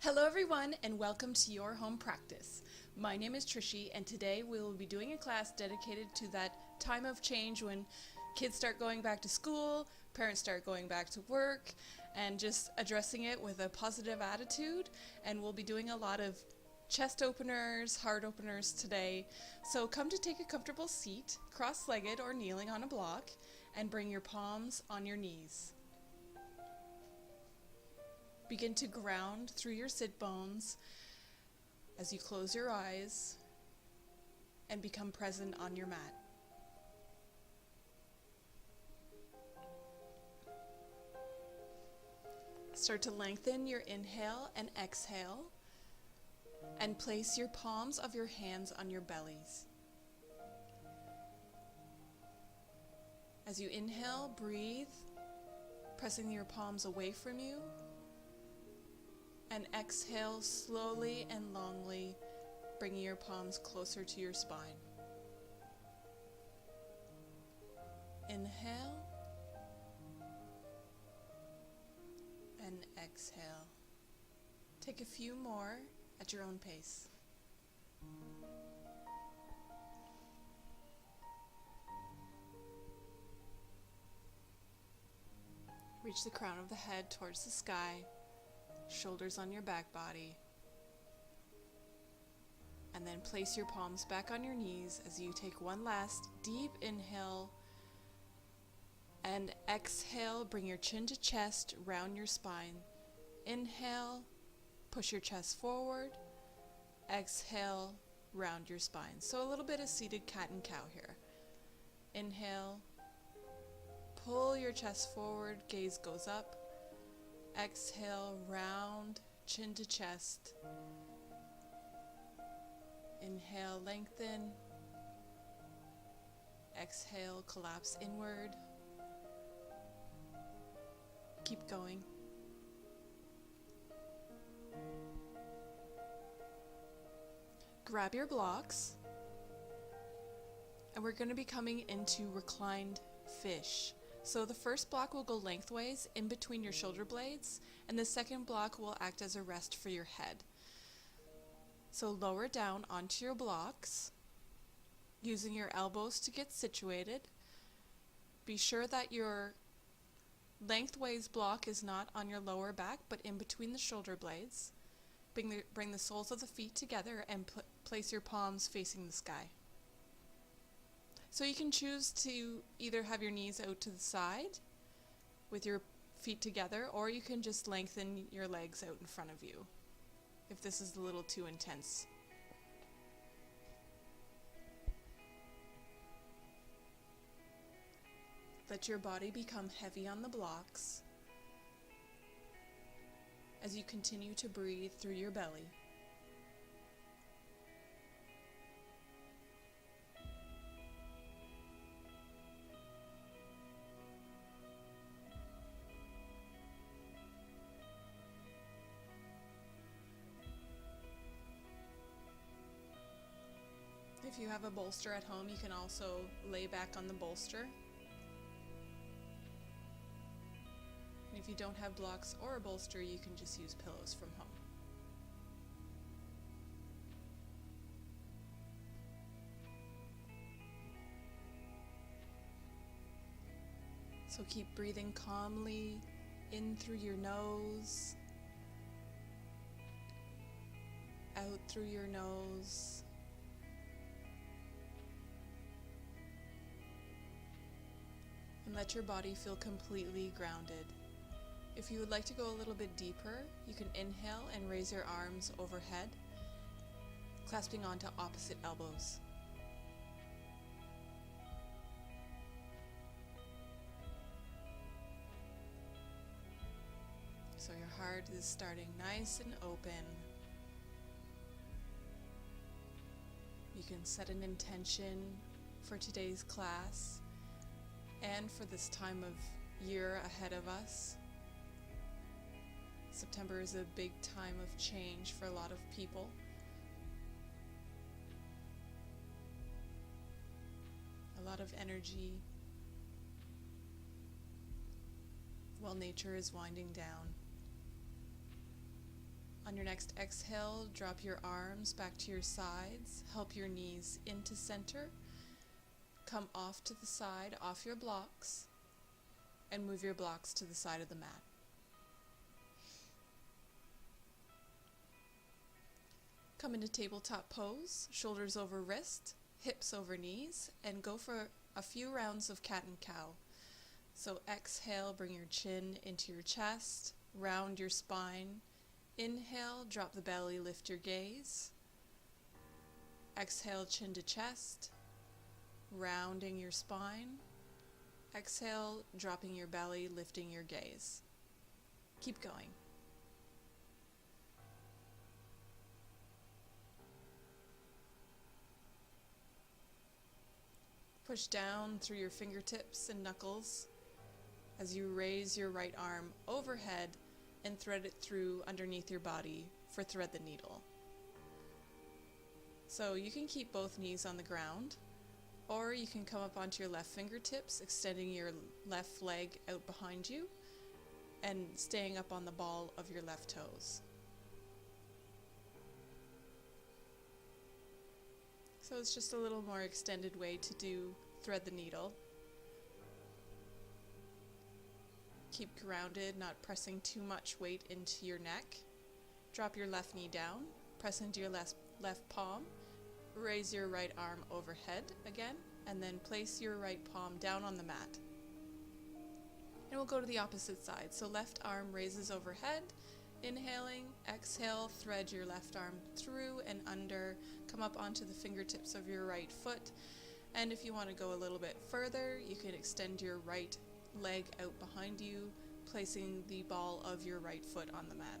Hello everyone and welcome to your home practice. My name is Trishy and today we will be doing a class dedicated to that time of change when kids start going back to school, parents start going back to work, and just addressing it with a positive attitude. And we'll be doing a lot of chest openers, heart openers today. So come to take a comfortable seat, cross-legged or kneeling on a block, and bring your palms on your knees. Begin to ground through your sit bones as you close your eyes and become present on your mat. Start to lengthen your inhale and exhale and place your palms of your hands on your bellies. As you inhale, breathe, pressing your palms away from you. And exhale slowly and longly, bringing your palms closer to your spine. Inhale and exhale. Take a few more at your own pace. Reach the crown of the head towards the sky. Shoulders on your back body, and then place your palms back on your knees as you take one last deep inhale and exhale. Bring your chin to chest, round your spine. Inhale, push your chest forward. Exhale, round your spine. So a little bit of seated cat and cow here. Inhale, pull your chest forward, gaze goes up. Exhale, round, chin to chest. Inhale, lengthen. Exhale, collapse inward. Keep going. Grab your blocks. And we're going to be coming into reclined fish. So the first block will go lengthways in between your shoulder blades, and the second block will act as a rest for your head. So lower down onto your blocks, using your elbows to get situated. Be sure that your lengthways block is not on your lower back, but in between the shoulder blades. Bring the soles of the feet together and place your palms facing the sky. So you can choose to either have your knees out to the side with your feet together, or you can just lengthen your legs out in front of you if this is a little too intense. Let your body become heavy on the blocks as you continue to breathe through your belly. If you have a bolster at home, you can also lay back on the bolster. And if you don't have blocks or a bolster, you can just use pillows from home. So keep breathing calmly in through your nose, out through your nose. And let your body feel completely grounded. If you would like to go a little bit deeper, you can inhale and raise your arms overhead, clasping onto opposite elbows. So your heart is starting nice and open. You can set an intention for today's class and for this time of year ahead of us. September is a big time of change for a lot of people. A lot of energy while nature is winding down. On your next exhale, drop your arms back to your sides, help your knees into center, come off to the side, off your blocks, and move your blocks to the side of the mat. Come into tabletop pose, shoulders over wrist, hips over knees, and go for a few rounds of cat and cow. So exhale, bring your chin into your chest, round your spine. Inhale, drop the belly, lift your gaze. Exhale, chin to chest, rounding your spine. Exhale, dropping your belly, lifting your gaze. Keep going. Push down through your fingertips and knuckles as you raise your right arm overhead and thread it through underneath your body for thread the needle. So you can keep both knees on the ground, or you can come up onto your left fingertips, extending your left leg out behind you and staying up on the ball of your left toes. So it's just a little more extended way to do thread the needle. Keep grounded, not pressing too much weight into your neck. Drop your left knee down, press into your left palm, raise your right arm overhead again, and then place your right palm down on the mat. And we'll go to the opposite side. So left arm raises overhead, inhaling, exhale, thread your left arm through and under, come up onto the fingertips of your right foot. And if you want to go a little bit further, you can extend your right leg out behind you, placing the ball of your right foot on the mat.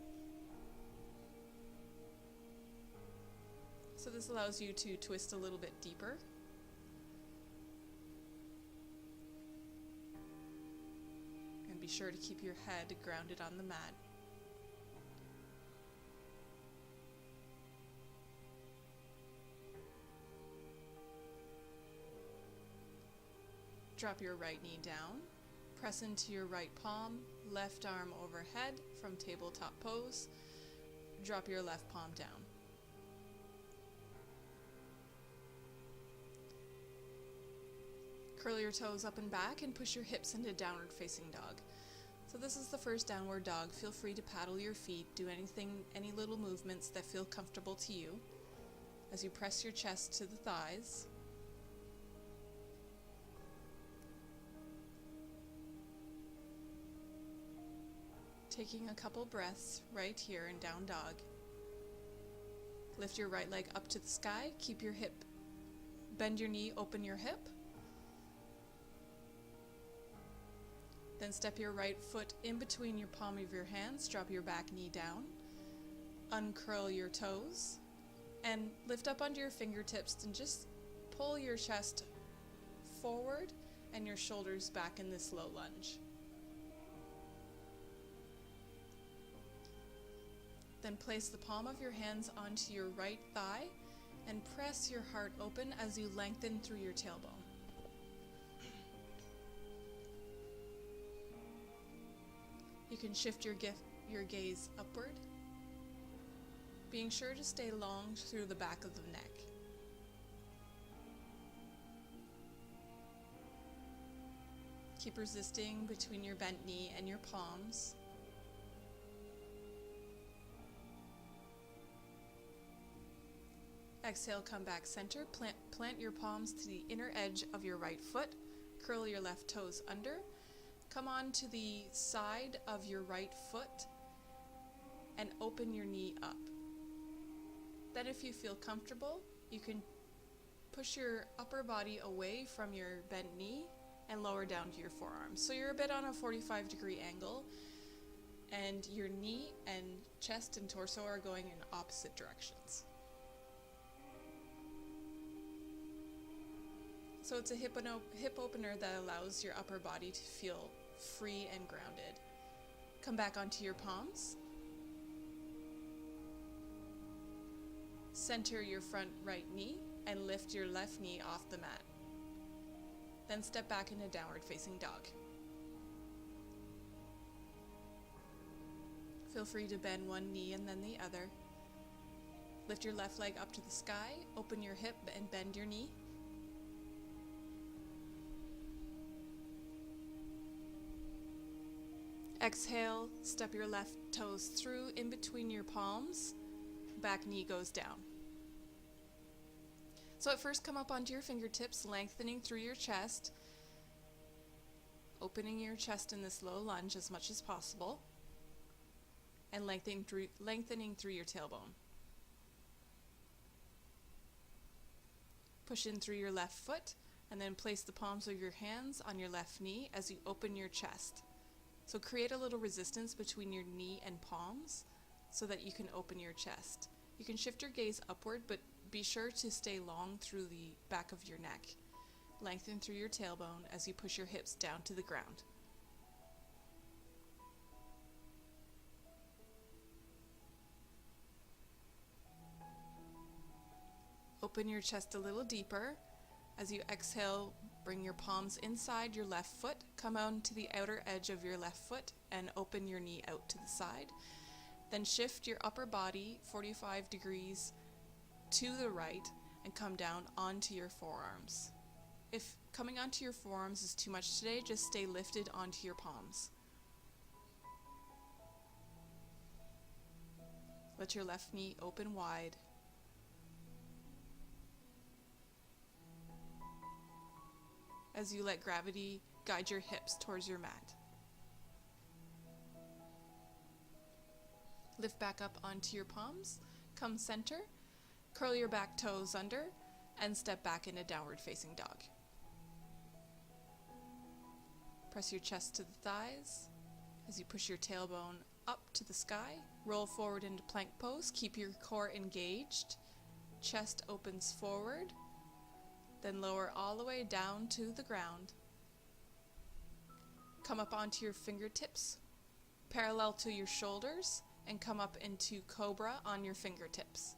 So this allows you to twist a little bit deeper. And be sure to keep your head grounded on the mat. Drop your right knee down. Press into your right palm, left arm overhead from tabletop pose. Drop your left palm down. Curl your toes up and back and push your hips into downward facing dog. So this is the first downward dog. Feel free to paddle your feet, do any little movements that feel comfortable to you as you press your chest to the thighs. Taking a couple breaths right here in down dog. Lift your right leg up to the sky, keep your hip, bend your knee, open your hip. Then step your right foot in between your palm of your hands, drop your back knee down, uncurl your toes, and lift up onto your fingertips and just pull your chest forward and your shoulders back in this low lunge. Then place the palm of your hands onto your right thigh and press your heart open as you lengthen through your tailbone. You can shift your gaze upward, being sure to stay long through the back of the neck. Keep resisting between your bent knee and your palms. Exhale, come back center, plant your palms to the inner edge of your right foot, curl your left toes under, come on to the side of your right foot and open your knee up. Then if you feel comfortable, you can push your upper body away from your bent knee and lower down to your forearms. So you're a bit on a 45-degree angle and your knee and chest and torso are going in opposite directions. So it's a hip opener that allows your upper body to feel free and grounded. Come back onto your palms. Center your front right knee and lift your left knee off the mat. Then step back into downward facing dog. Feel free to bend one knee and then the other. Lift your left leg up to the sky, open your hip and bend your knee. Exhale, step your left toes through in between your palms, back knee goes down. So at first come up onto your fingertips, lengthening through your chest, opening your chest in this low lunge as much as possible, and lengthening through your tailbone. Push in through your left foot, and then place the palms of your hands on your left knee as you open your chest. So create a little resistance between your knee and palms so that you can open your chest. You can shift your gaze upward, but be sure to stay long through the back of your neck. Lengthen through your tailbone as you push your hips down to the ground. Open your chest a little deeper. As you exhale, bring your palms inside your left foot, come on to the outer edge of your left foot and open your knee out to the side. Then shift your upper body 45 degrees to the right and come down onto your forearms. If coming onto your forearms is too much today, just stay lifted onto your palms. Let your left knee open wide. As you let gravity guide your hips towards your mat. Lift back up onto your palms, come center, curl your back toes under, and step back into downward facing dog. Press your chest to the thighs as you push your tailbone up to the sky. Roll forward into plank pose, keep your core engaged, chest opens forward, then lower all the way down to the ground. Come up onto your fingertips, parallel to your shoulders, and come up into cobra on your fingertips.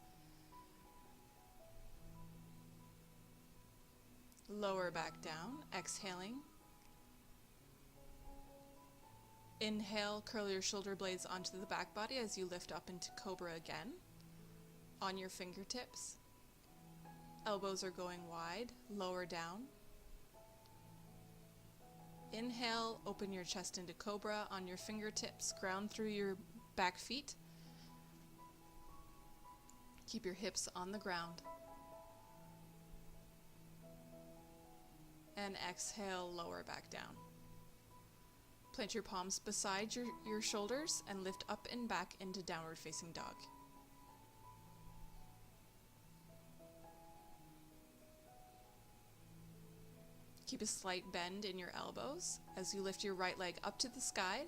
Lower back down, exhaling. Inhale, curl your shoulder blades onto the back body as you lift up into cobra again. On your fingertips. Elbows are going wide, lower down. Inhale, open your chest into cobra on your fingertips, ground through your back feet. Keep your hips on the ground. And exhale, lower back down. Plant your palms beside your shoulders and lift up and back into downward facing dog. Keep a slight bend in your elbows as you lift your right leg up to the sky.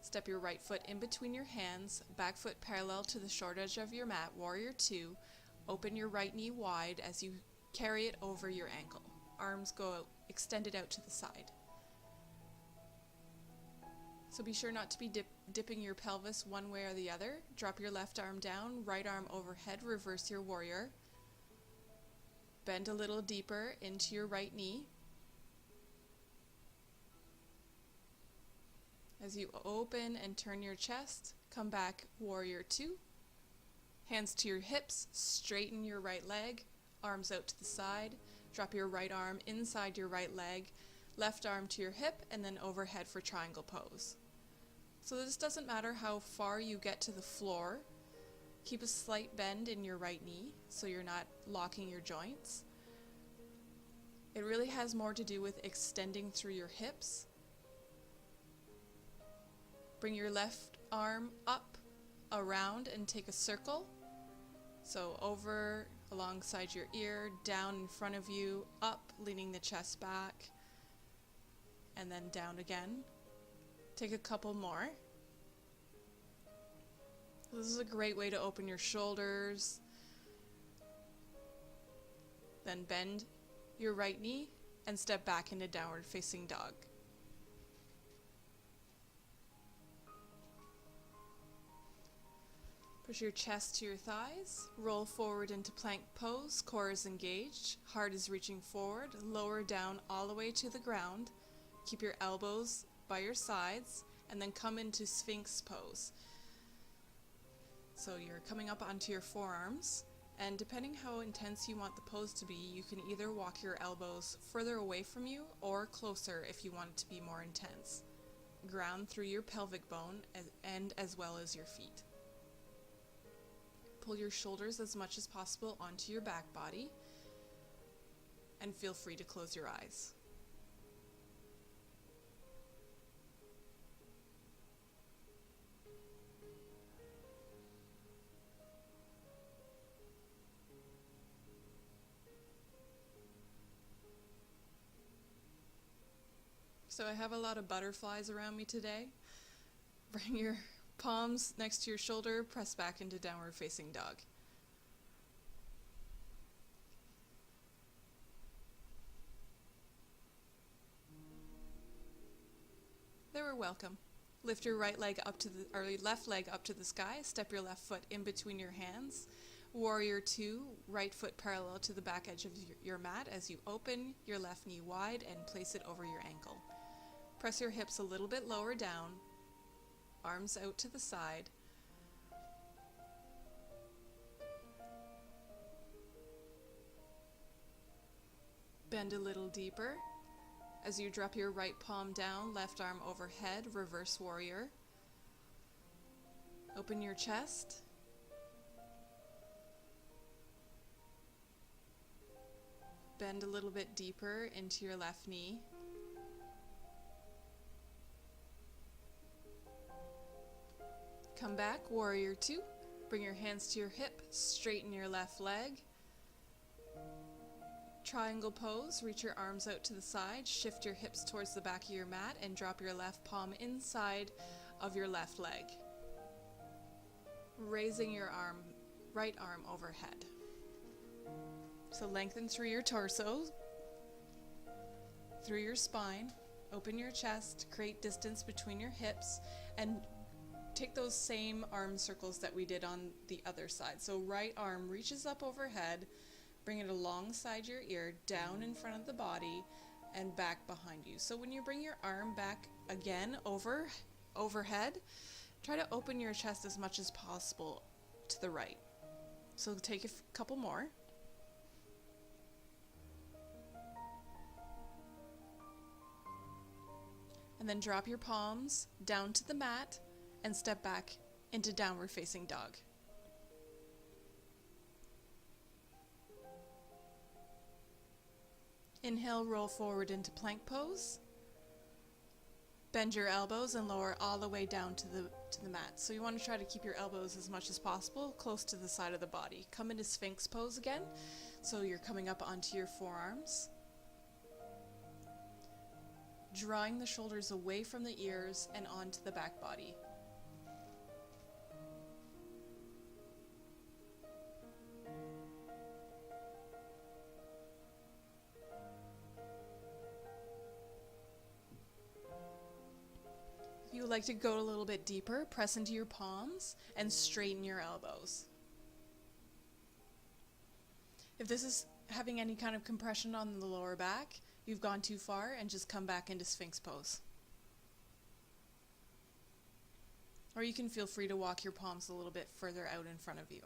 Step your right foot in between your hands, back foot parallel to the short edge of your mat, warrior two. Open your right knee wide as you carry it over your ankle. Arms go out, extended out to the side. So be sure not to be dipping your pelvis one way or the other. Drop your left arm down, right arm overhead, reverse your warrior. Bend a little deeper into your right knee. As you open and turn your chest, come back, warrior two. Hands to your hips, straighten your right leg, arms out to the side. Drop your right arm inside your right leg, left arm to your hip, and then overhead for triangle pose. So this doesn't matter how far you get to the floor. Keep a slight bend in your right knee so you're not locking your joints. It really has more to do with extending through your hips. Bring your left arm up, around, and take a circle. So over, alongside your ear, down in front of you, up, leaning the chest back, and then down again. Take a couple more. This is a great way to open your shoulders. Then bend your right knee and step back into downward facing dog. Push your chest to your thighs, roll forward into plank pose, core is engaged, heart is reaching forward, lower down all the way to the ground. Keep your elbows by your sides, and then come into Sphinx pose. So you're coming up onto your forearms, and depending how intense you want the pose to be, you can either walk your elbows further away from you or closer if you want it to be more intense. Ground through your pelvic bone and as well as your feet. Pull your shoulders as much as possible onto your back body, and feel free to close your eyes. So I have a lot of butterflies around me today. Bring your palms next to your shoulder, press back into downward facing dog. They were welcome. Lift your right leg up to the, or left leg up to the sky. Step your left foot in between your hands. Warrior 2, right foot parallel to the back edge of your mat as you open your left knee wide and place it over your ankle. Press your hips a little bit lower down, arms out to the side. Bend a little deeper. As you drop your right palm down, left arm overhead, reverse warrior. Open your chest. Bend a little bit deeper into your left knee. Come back, warrior 2. Bring your hands to your hip, straighten your left leg. Triangle pose, reach your arms out to the side, shift your hips towards the back of your mat and drop your left palm inside of your left leg. Raising your right arm overhead. So lengthen through your torso, through your spine, open your chest, create distance between your hips, and take those same arm circles that we did on the other side. So right arm reaches up overhead, bring it alongside your ear, down in front of the body, and back behind you. So when you bring your arm back again overhead, try to open your chest as much as possible to the right. So take a couple more. And then drop your palms down to the mat and step back into downward facing dog. Inhale, roll forward into plank pose. Bend your elbows and lower all the way down to the mat. So you want to try to keep your elbows as much as possible close to the side of the body. Come into Sphinx pose again. So you're coming up onto your forearms. Drawing the shoulders away from the ears and onto the back body. If you would like to go a little bit deeper, press into your palms and straighten your elbows. If this is having any kind of compression on the lower back, you've gone too far and just come back into Sphinx pose. Or you can feel free to walk your palms a little bit further out in front of you.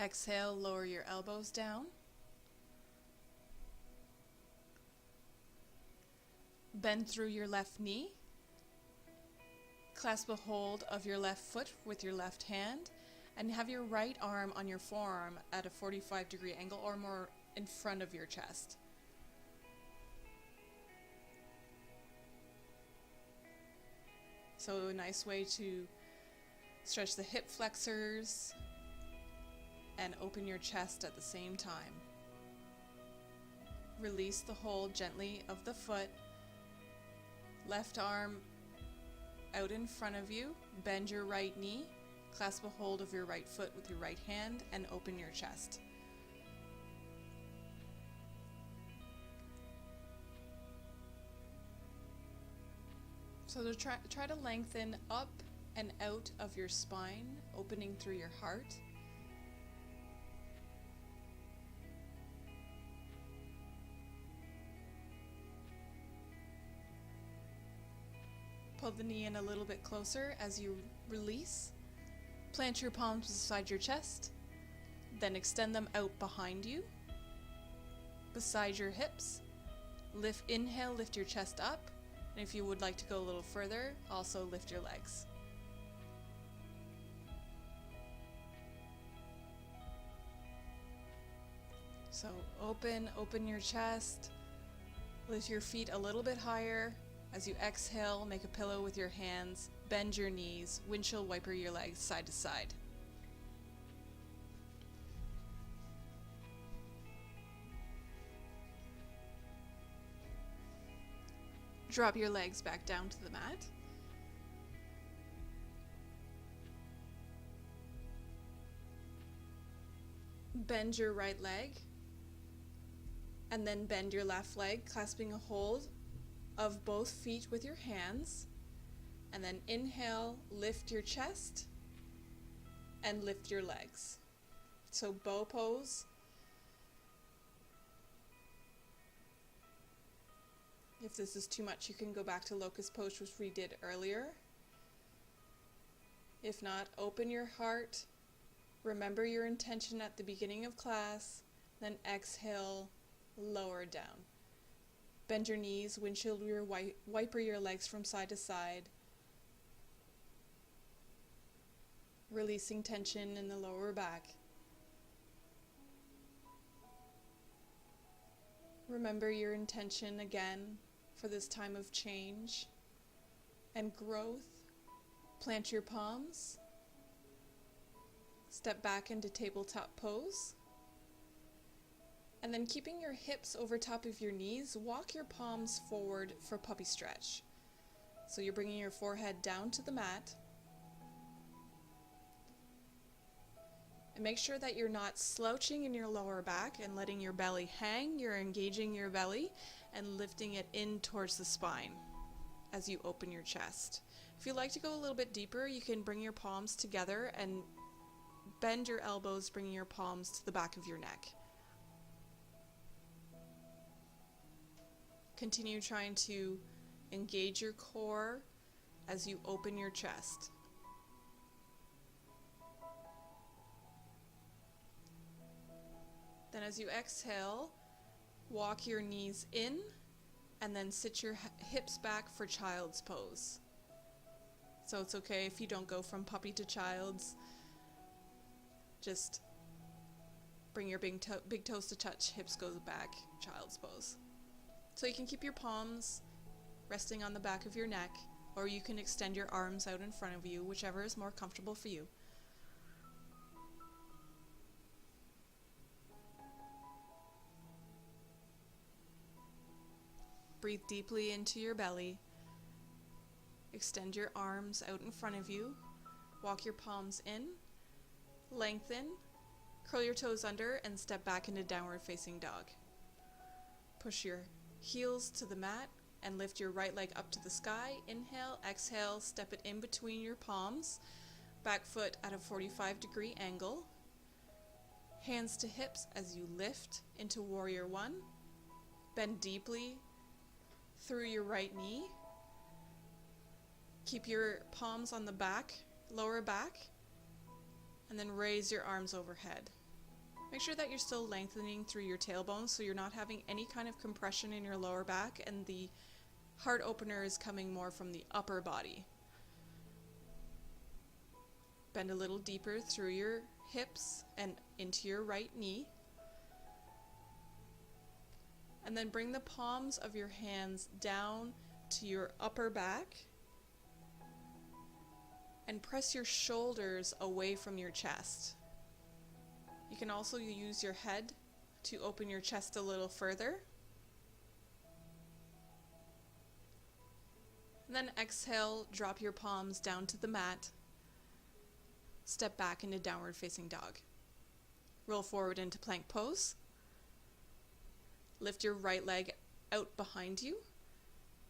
Exhale, lower your elbows down. Bend through your left knee. Clasp a hold of your left foot with your left hand and have your right arm on your forearm at a 45-degree angle or more in front of your chest. So a nice way to stretch the hip flexors and open your chest at the same time. Release the hold gently of the foot. Left arm out in front of you. Bend your right knee. Clasp a hold of your right foot with your right hand and open your chest. So to try to lengthen up and out of your spine, opening through your heart. Pull the knee in a little bit closer as you release. Plant your palms beside your chest, then extend them out behind you, beside your hips. Inhale, lift your chest up, and if you would like to go a little further, also lift your legs. So open your chest, lift your feet a little bit higher. As you exhale, make a pillow with your hands, bend your knees, windshield wiper your legs side to side. Drop your legs back down to the mat. Bend your right leg, and then bend your left leg, clasping a hold of both feet with your hands. And then inhale, lift your chest, and lift your legs. So bow pose. If this is too much, you can go back to locust pose, which we did earlier. If not, open your heart. Remember your intention at the beginning of class, then exhale, lower down. Bend your knees, windshield wiper your legs from side to side, releasing tension in the lower back. Remember your intention again for this time of change and growth. Plant your palms. Step back into tabletop pose. And then keeping your hips over top of your knees, walk your palms forward for puppy stretch. So you're bringing your forehead down to the mat. And make sure that you're not slouching in your lower back and letting your belly hang. You're engaging your belly and lifting it in towards the spine as you open your chest. If you'd like to go a little bit deeper, you can bring your palms together and bend your elbows, bringing your palms to the back of your neck. Continue trying to engage your core as you open your chest. Then as you exhale, walk your knees in and then sit your hips back for child's pose. So it's okay if you don't go from puppy to child's. Just bring your big toes to touch, hips goes back, child's pose. So you can keep your palms resting on the back of your neck, or you can extend your arms out in front of you, whichever is more comfortable for you. Breathe deeply into your belly. Extend your arms out in front of you. Walk your palms in. Lengthen. Curl your toes under and step back into downward facing dog. Push your heels to the mat and lift your right leg up to the sky. Inhale, exhale, step it in between your palms. Back foot at a 45-degree angle. Hands to hips as you lift into warrior one. Bend deeply through your right knee. Keep your palms on the back, lower back, and then raise your arms overhead. Make sure that you're still lengthening through your tailbone so you're not having any kind of compression in your lower back, and the heart opener is coming more from the upper body. Bend a little deeper through your hips and into your right knee. And then bring the palms of your hands down to your upper back and press your shoulders away from your chest. You can also use your head to open your chest a little further. And then exhale, drop your palms down to the mat. Step back into downward facing dog. Roll forward into plank pose. Lift your right leg out behind you,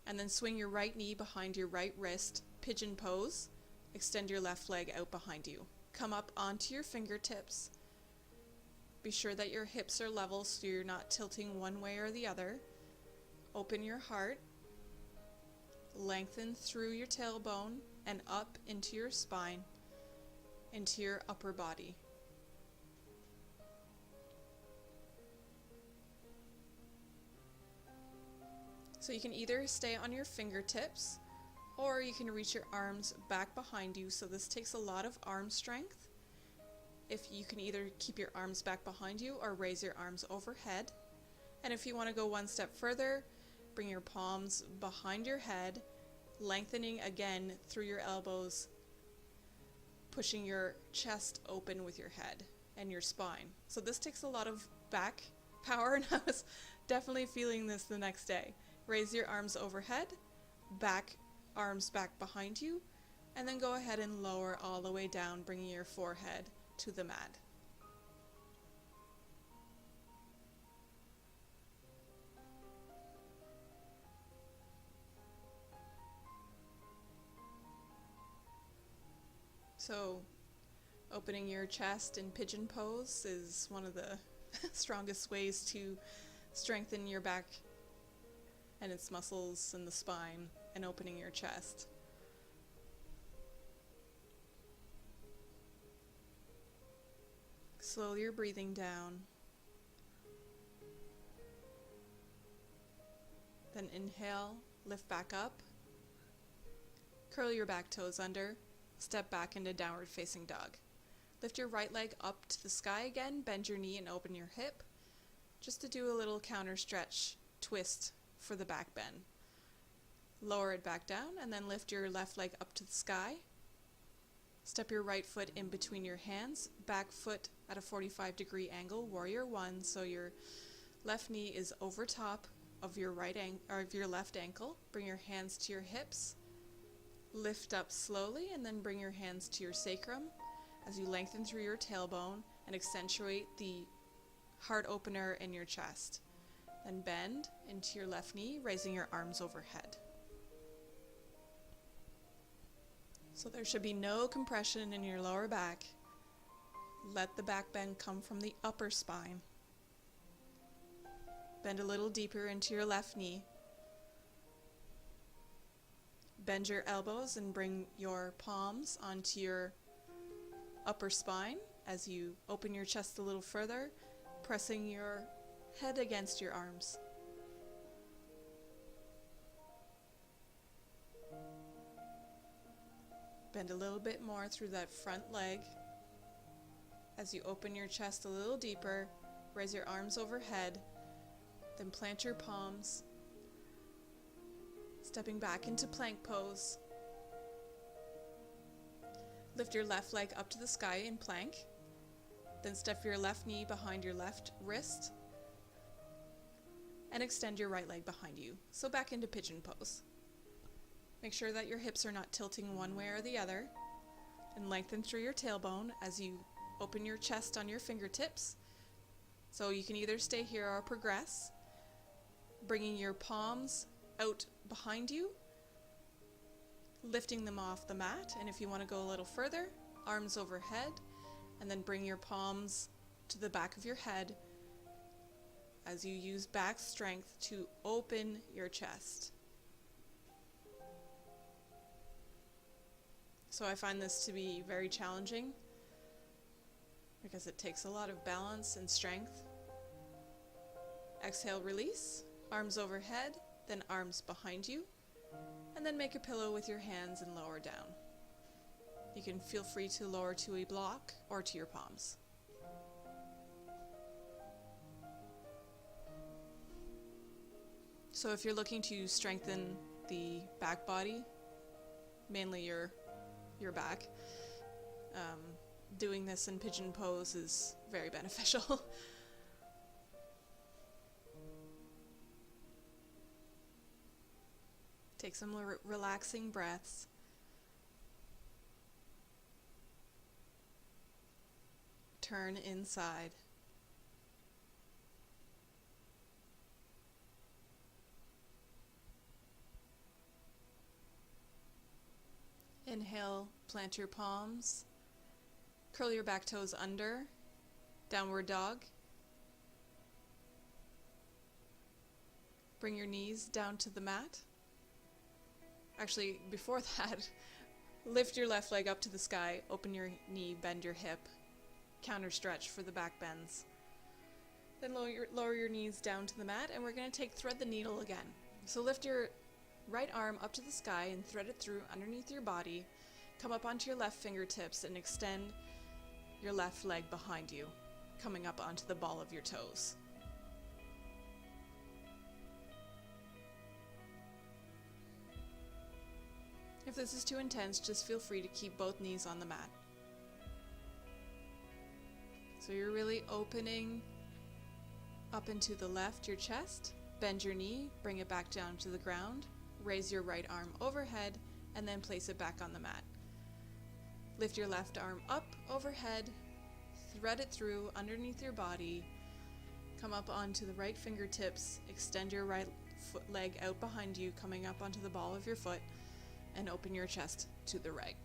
and then swing your right knee behind your right wrist, pigeon pose. Extend your left leg out behind you. Come up onto your fingertips. Be sure that your hips are level so you're not tilting one way or the other. Open your heart. lengthen through your tailbone and up into your spine, into your upper body. So you can either stay on your fingertips or you can reach your arms back behind you. So this takes a lot of arm strength. If you can either keep your arms back behind you or raise your arms overhead. And if you want to go one step further, bring your palms behind your head, lengthening again through your elbows, pushing your chest open with your head and your spine. So this takes a lot of back power, and I was definitely feeling this the next day. Raise your arms overhead, arms back behind you, and then go ahead and lower all the way down, bringing your forehead to the mat. So opening your chest in pigeon pose is one of the strongest ways to strengthen your back and its muscles and the spine, and opening your chest. Slow your breathing down. Then inhale, lift back up. Curl your back toes under. Step back into downward facing dog. Lift your right leg up to the sky again. Bend your knee and open your hip. Just to do a little counter stretch twist for the back bend. Lower it back down and then lift your left leg up to the sky. Step your right foot in between your hands, back foot at a 45-degree angle, warrior one, so your left knee is over top of your your left ankle. Bring your hands to your hips. Lift up slowly and then bring your hands to your sacrum as you lengthen through your tailbone and accentuate the heart opener in your chest. Then bend into your left knee, raising your arms overhead. So there should be no compression in your lower back. Let the back bend come from the upper spine. Bend a little deeper into your left knee. Bend your elbows and bring your palms onto your upper spine as you open your chest a little further, pressing your head against your arms. Bend a little bit more through that front leg. As you open your chest a little deeper, raise your arms overhead, then plant your palms, stepping back into plank pose. Lift your left leg up to the sky in plank, then step your left knee behind your left wrist, and extend your right leg behind you. So back into pigeon pose. Make sure that your hips are not tilting one way or the other, and lengthen through your tailbone as you open your chest on your fingertips. So you can either stay here or progress, bringing your palms out behind you, lifting them off the mat, and if you want to go a little further, arms overhead, and then bring your palms to the back of your head as you use back strength to open your chest. So I find this to be very challenging because it takes a lot of balance and strength. Exhale, release, arms overhead, then arms behind you, and then make a pillow with your hands and lower down. You can feel free to lower to a block or to your palms. So if you're looking to strengthen the back body, mainly your back, doing this in pigeon pose is very beneficial. Take some relaxing breaths. Turn inside. Inhale, plant your palms. Curl your back toes under. Downward dog. Bring your knees down to the mat. Actually, before that, lift your left leg up to the sky, open your knee, bend your hip, counter stretch for the back bends. Then lower your knees down to the mat, and we're going to take thread the needle again. So lift your right arm up to the sky and thread it through underneath your body. Come up onto your left fingertips and extend your left leg behind you, coming up onto the ball of your toes. If this is too intense, just feel free to keep both knees on the mat. So you're really opening up into the left, your chest, bend your knee, bring it back down to the ground, raise your right arm overhead, and then place it back on the mat. Lift your left arm up overhead, thread it through underneath your body, come up onto the right fingertips, extend your right leg out behind you, coming up onto the ball of your foot, and open your chest to the right.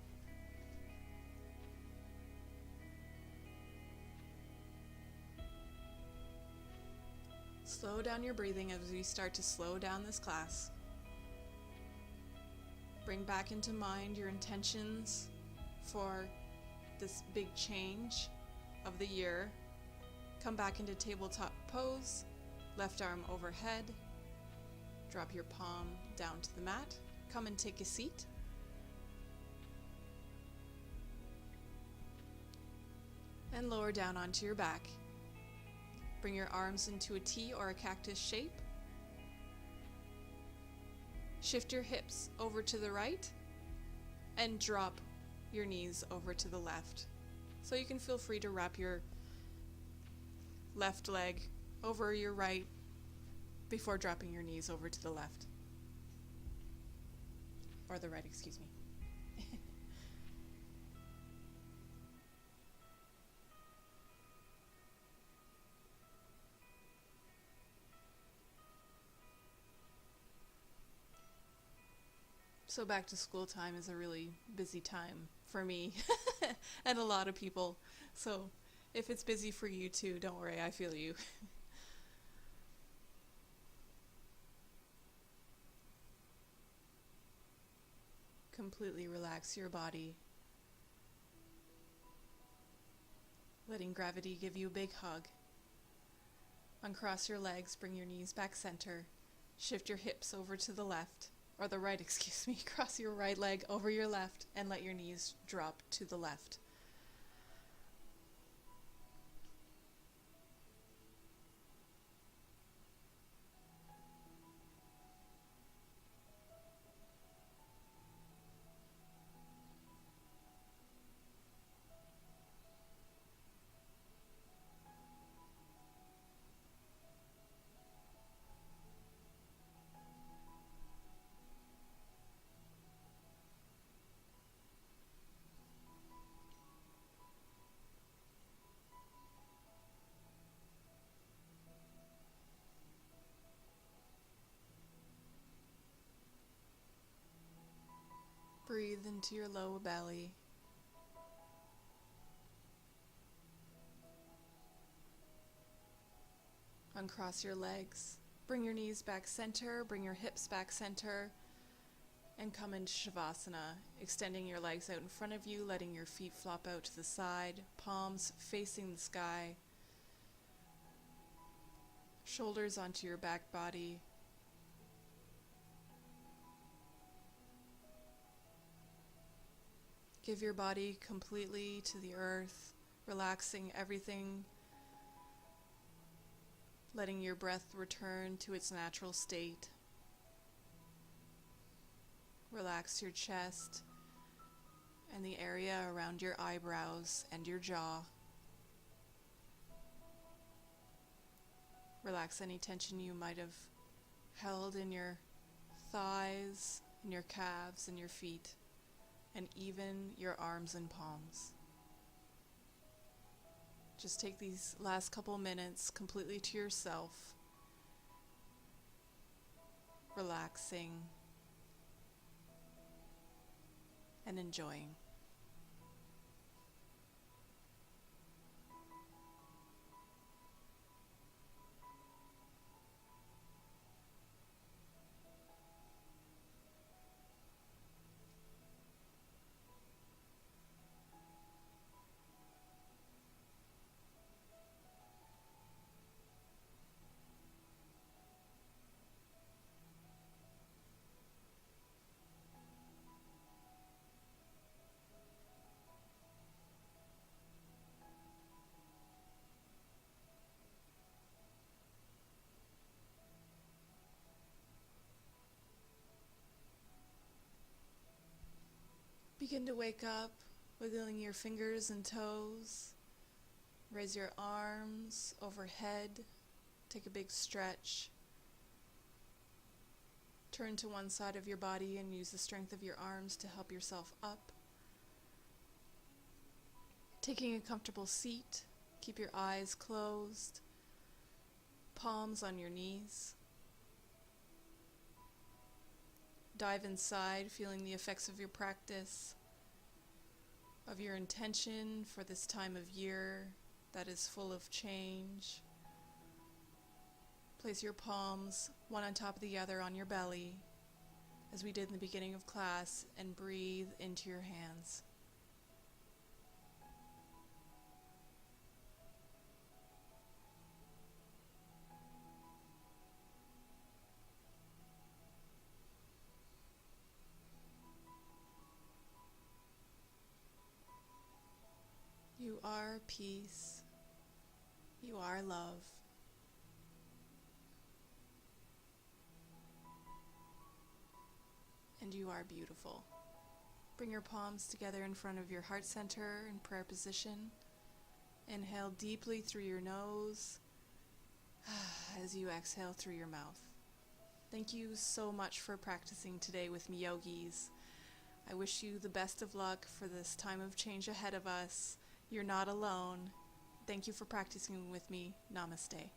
Slow down your breathing as we start to slow down this class. Bring back into mind your intentions for this big change of the year. Come back into tabletop pose, left arm overhead, drop your palm down to the mat. Come and take a seat. And lower down onto your back. Bring your arms into a T or a cactus shape. Shift your hips over to the right and drop your knees over to the left. So you can feel free to wrap your left leg over your right before dropping your knees over to the left. Or the right, excuse me. So back to school time is a really busy time for me and a lot of people. So if it's busy for you too, don't worry, I feel you. Completely relax your body. Letting gravity give you a big hug. Uncross your legs, bring your knees back center. Shift your hips over to the left, or the right, excuse me. Cross your right leg over your left and let your knees drop to the left. Breathe into your lower belly. Uncross your legs. Bring your knees back center, bring your hips back center, and come into Shavasana, extending your legs out in front of you, letting your feet flop out to the side, palms facing the sky, shoulders onto your back body. Give your body completely to the earth, relaxing everything, letting your breath return to its natural state. Relax your chest and the area around your eyebrows and your jaw. Relax any tension you might have held in your thighs, in your calves, and your feet, and even your arms and palms. Just take these last couple minutes completely to yourself, relaxing and enjoying. Begin to wake up, wiggling your fingers and toes. Raise your arms overhead. Take a big stretch. Turn to one side of your body and use the strength of your arms to help yourself up. Taking a comfortable seat, keep your eyes closed, palms on your knees. Dive inside, feeling the effects of your practice, of your intention for this time of year that is full of change. Place your palms one on top of the other on your belly, as we did in the beginning of class, and breathe into your hands. You are peace. You are love. And you are beautiful. Bring your palms together in front of your heart center in prayer position. Inhale deeply through your nose as you exhale through your mouth. Thank you so much for practicing today with me, Yogis. I wish you the best of luck for this time of change ahead of us. You're not alone. Thank you for practicing with me. Namaste.